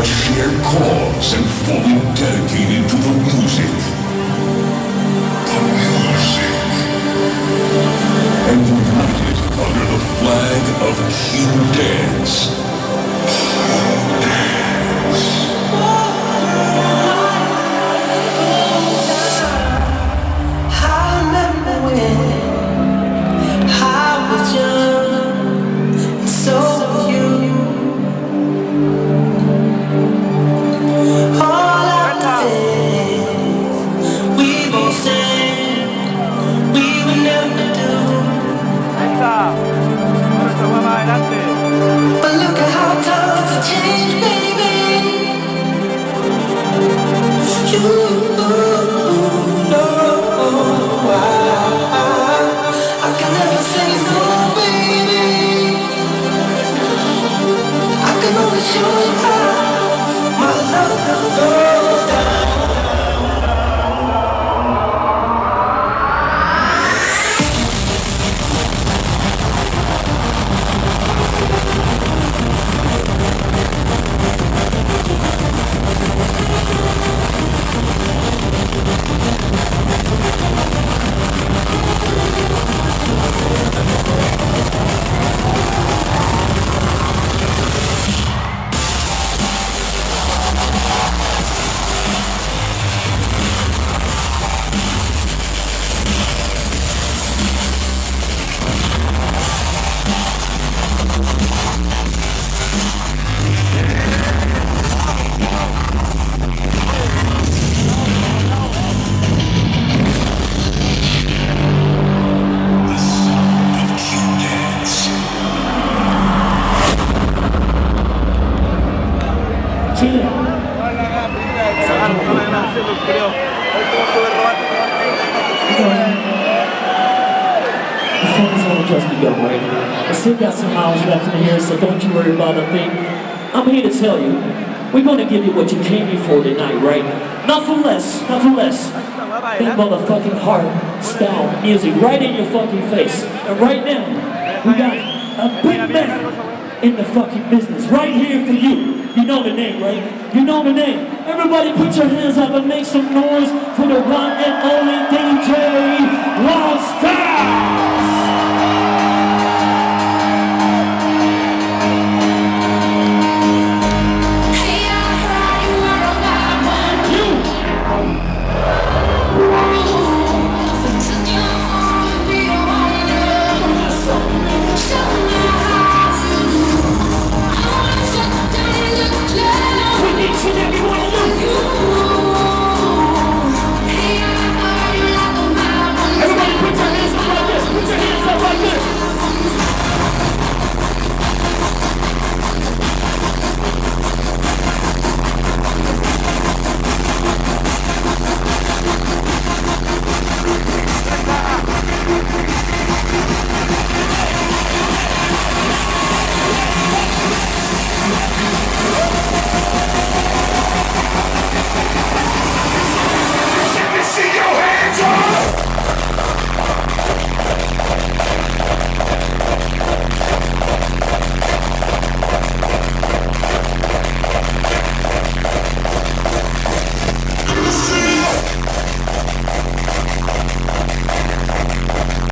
a shared cause and fully dedicated to the music. The music. And united under the flag of Q Dance. But look at how times have changed, baby. You know I can never say no, baby. I can only show you how my love goes down. Chile. The fun's only just begun, right? I still got some miles left in here, so don't you worry about a thing. I'm here to tell you, we're gonna give you what you came here for tonight, right? Not for less, not for less. That motherfucking hard style music right in your fucking face. And right now, we got a big man in the fucking business right here for you. You know the name, right? You know the name. Everybody put your hands up and make some noise for the one and only DJ Wildstylez.